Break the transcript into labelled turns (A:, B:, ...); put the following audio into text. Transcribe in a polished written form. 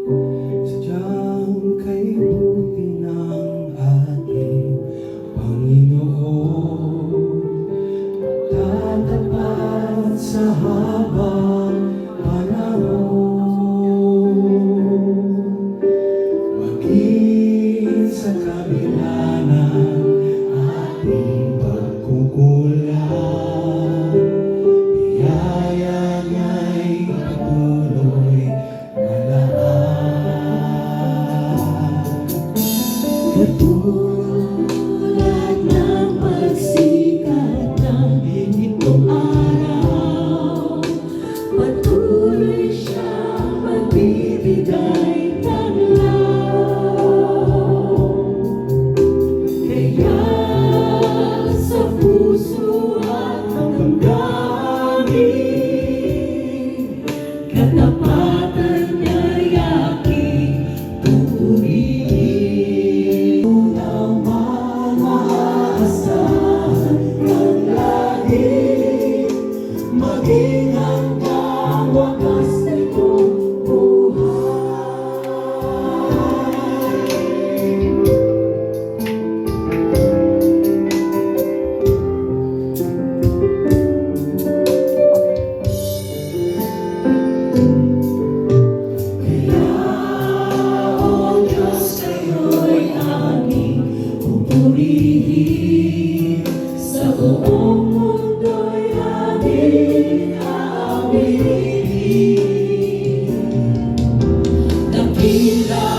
A: Sadyang kay buti ng ating Panginoon, tatapat sa habang panahon. Maging sa kabila ng ating pagkukulang, biyaya niya'y patuloy malaan.
B: Katulad ng pagsikat ng itong araw, patuloy siyang magbibigay taglaw. Kaya sa puso at damdamin, katapatan niya'y aking pupurihin. Unang maaasahan kang lagi, maging hanggang wakas nitong sa buong mundo'y ating aawinin. Dakila